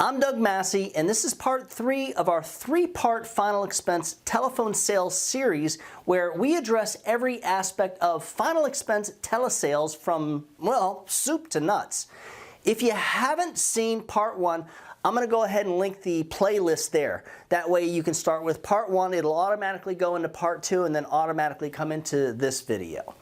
I'm Doug Massi, and this is part 3 of our 3-part final expense telephone sales series where we address every aspect of final expense telesales from, well, soup to nuts. If you haven't seen part 1, I'm going to go ahead and link the playlist there. That way you can start with part 1, it'll automatically go into part 2, and then automatically come into this video.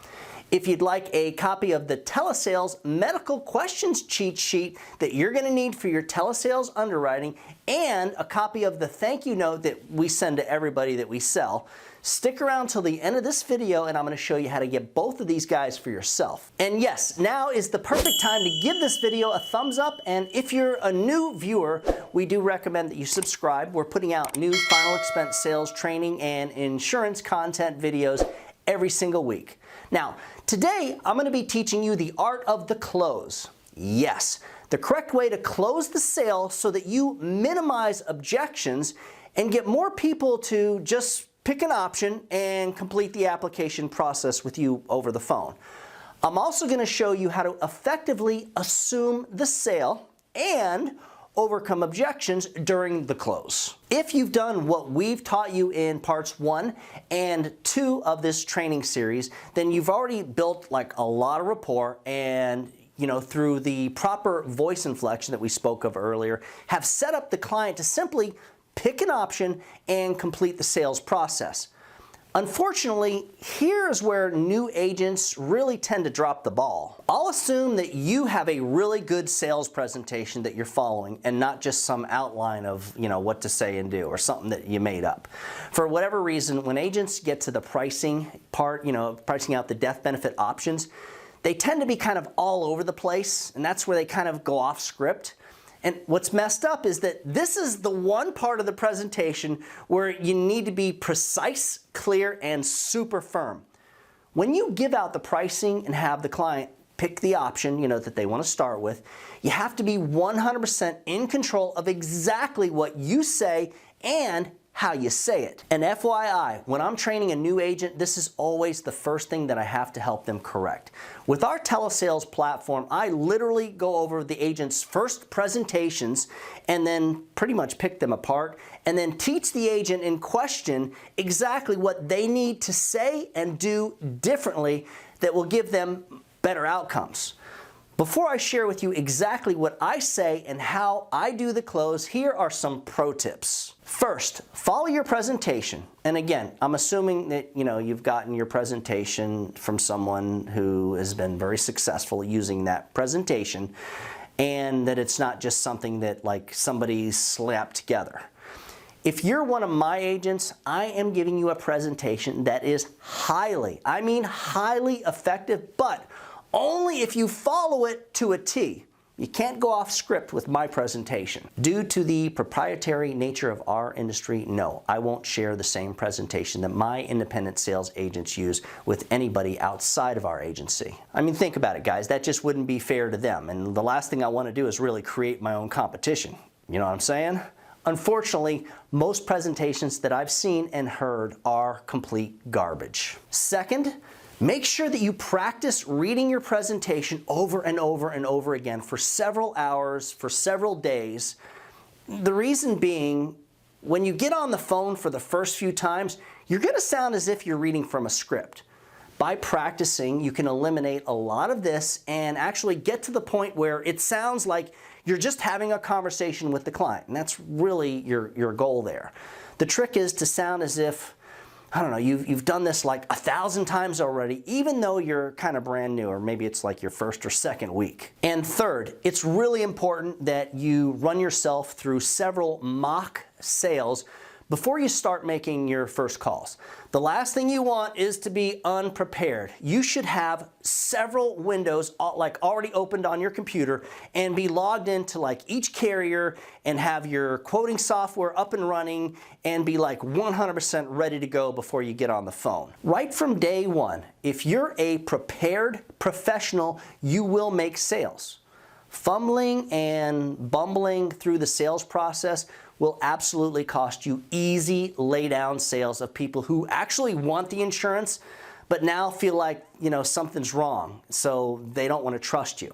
If you'd like a copy of the Telesales medical questions cheat sheet that you're going to need for your telesales underwriting, and a copy of the thank you note that we send to everybody that we sell, stick around till the end of this video and I'm going to show you how to get both of these guys for yourself. And yes, now is the perfect time to give this video a thumbs up, and if you're a new viewer, we do recommend that you subscribe. We're putting out new final expense sales training and insurance content videos every single week. Now, today I'm going to be teaching you the art of the close. Yes, the correct way to close the sale so that you minimize objections and get more people to just pick an option and complete the application process with you over the phone. I'm also going to show you how to effectively assume the sale and overcome objections during the close. If you've done what we've taught you in parts 1 and 2 of this training series, then you've already built like a lot of rapport, and through the proper voice inflection that we spoke of earlier, have set up the client to simply pick an option and complete the sales process. Unfortunately, here's where new agents really tend to drop the ball. I'll assume that you have a really good sales presentation that you're following and not just some outline of what to say and do or something that you made up. For whatever reason, when agents get to the pricing part, pricing out the death benefit options, they tend to be kind of all over the place, and that's where they kind of go off script. And what's messed up is that this is the one part of the presentation where you need to be precise, clear, and super firm. When you give out the pricing and have the client pick the option that they want to start with, you have to be 100% in control of exactly what you say and how you say it. And FYI, when I'm training a new agent, this is always the first thing that I have to help them correct. With our telesales platform, I literally go over the agent's first presentations and then pretty much pick them apart and then teach the agent in question exactly what they need to say and do differently that will give them better outcomes. Before I share with you exactly what I say and how I do the close, here are some pro tips. First, follow your presentation. And again, I'm assuming that you've gotten your presentation from someone who has been very successful using that presentation, and that it's not just something that like somebody slapped together. If you're one of my agents, I am giving you a presentation that is highly effective, but only if you follow it to a T. You can't go off script with my presentation. Due to the proprietary nature of our industry, no, I won't share the same presentation that my independent sales agents use with anybody outside of our agency. I mean, think about it, guys. That just wouldn't be fair to them. And the last thing I want to do is really create my own competition. You know what I'm saying? Unfortunately, most presentations that I've seen and heard are complete garbage. Second, make sure that you practice reading your presentation over and over and over again for several hours, for several days. The reason being, when you get on the phone for the first few times, you're going to sound as if you're reading from a script. By practicing, you can eliminate a lot of this and actually get to the point where it sounds like you're just having a conversation with the client. And that's really your goal there. The trick is to sound as if, I don't know, you've done this like 1,000 times already, even though you're kind of brand new, or maybe it's like your first or second week. And third, it's really important that you run yourself through several mock sales before you start making your first calls. The last thing you want is to be unprepared. You should have several windows already opened on your computer and be logged into like each carrier and have your quoting software up and running and be like 100% ready to go before you get on the phone. Right from day one, if you're a prepared professional, you will make sales. Fumbling and bumbling through the sales process will absolutely cost you easy lay-down sales of people who actually want the insurance but now feel like something's wrong, so they don't want to trust you.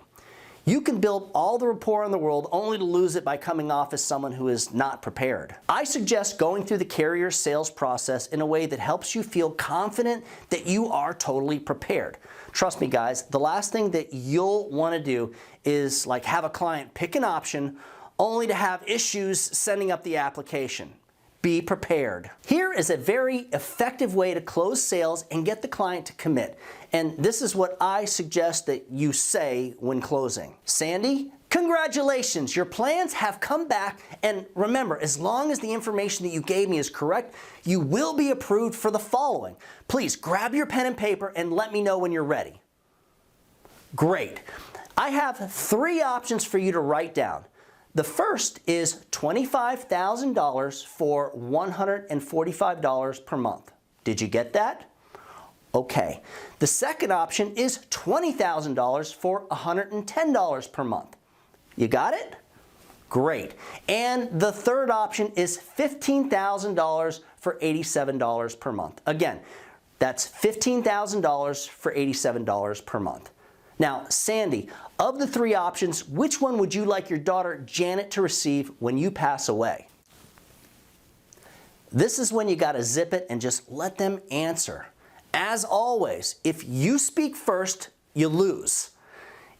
You can build all the rapport in the world only to lose it by coming off as someone who is not prepared. I suggest going through the carrier sales process in a way that helps you feel confident that you are totally prepared. Trust me guys, the last thing that you'll want to do is like have a client pick an option only to have issues sending up the application. Be prepared. Here is a very effective way to close sales and get the client to commit. And this is what I suggest that you say when closing. Sandy, congratulations, your plans have come back, and remember, as long as the information that you gave me is correct, you will be approved for the following. Please grab your pen and paper and let me know when you're ready. Great. I have 3 options for you to write down. The first is $25,000 for $145 per month. Did you get that? Okay. The second option is $20,000 for $110 per month. You got it? Great. And the third option is $15,000 for $87 per month. Again, that's $15,000 for $87 per month. Now, Sandy, of the 3 options, which one would you like your daughter Janet to receive when you pass away? This is when you got to zip it and just let them answer. As always, if you speak first, you lose.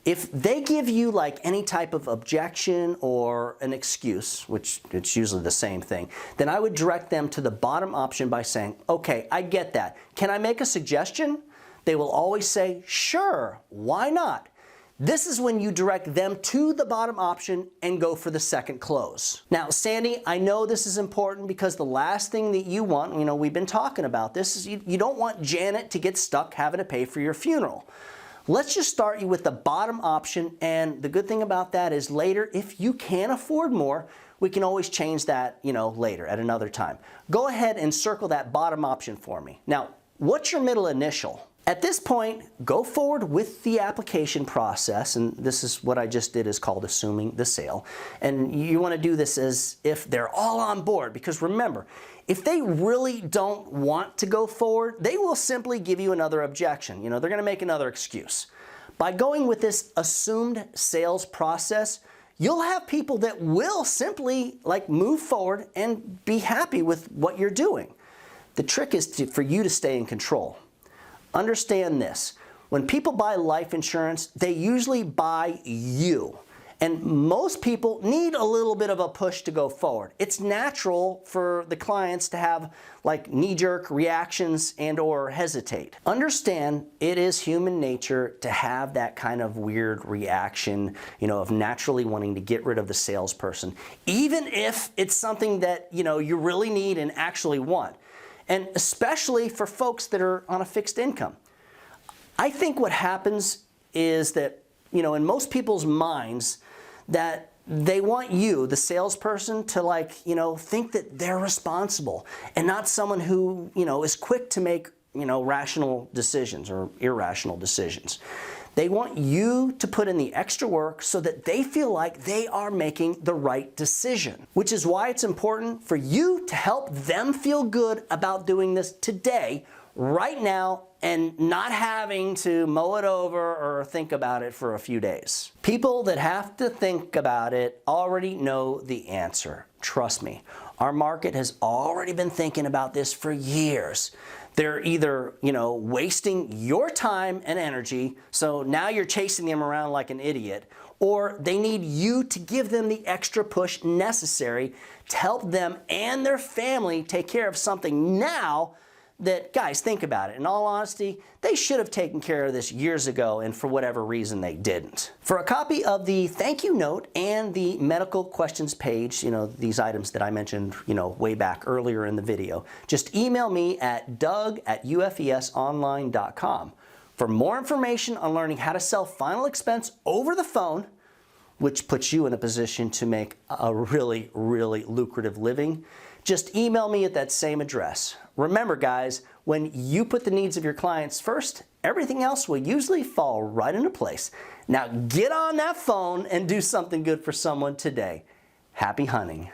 If they give you like any type of objection or an excuse, which it's usually the same thing, then I would direct them to the bottom option by saying, okay, I get that. Can I make a suggestion? They will always say, sure, why not? This is when you direct them to the bottom option and go for the second close. Now, Sandy, I know this is important because the last thing that you want, we've been talking about this, is you don't want Janet to get stuck having to pay for your funeral. Let's just start you with the bottom option, and the good thing about that is later, if you can afford more, we can always change that, later at another time. Go ahead and circle that bottom option for me. Now, what's your middle initial? At this point, go forward with the application process, and this is what I just did is called assuming the sale. And you want to do this as if they're all on board, because remember, if they really don't want to go forward, they will simply give you another objection. They're going to make another excuse. By going with this assumed sales process, you'll have people that will simply move forward and be happy with what you're doing. The trick is for you to stay in control. Understand this, when people buy life insurance, they usually buy you. And most people need a little bit of a push to go forward. It's natural for the clients to have knee-jerk reactions and or hesitate. Understand it is human nature to have that kind of weird reaction, of naturally wanting to get rid of the salesperson, even if it's something that, you really need and actually want. And especially for folks that are on a fixed income. I think what happens is that, in most people's minds, that they want you, the salesperson, to think that they're responsible and not someone who, is quick to make, rational decisions or irrational decisions. They want you to put in the extra work so that they feel like they are making the right decision, which is why it's important for you to help them feel good about doing this today, right now, and not having to mow it over or think about it for a few days. People that have to think about it already know the answer. Trust me, our market has already been thinking about this for years. They're either, wasting your time and energy, so now you're chasing them around like an idiot, or they need you to give them the extra push necessary to help them and their family take care of something now that, guys, think about it. In all honesty, they should have taken care of this years ago, and for whatever reason they didn't. For a copy of the thank you note and the medical questions page, these items that I mentioned, way back earlier in the video, just email me at doug@ufesonline.com. For more information on learning how to sell final expense over the phone, which puts you in a position to make a really, really lucrative living, just email me at that same address. Remember, guys, when you put the needs of your clients first, everything else will usually fall right into place. Now get on that phone and do something good for someone today. Happy hunting.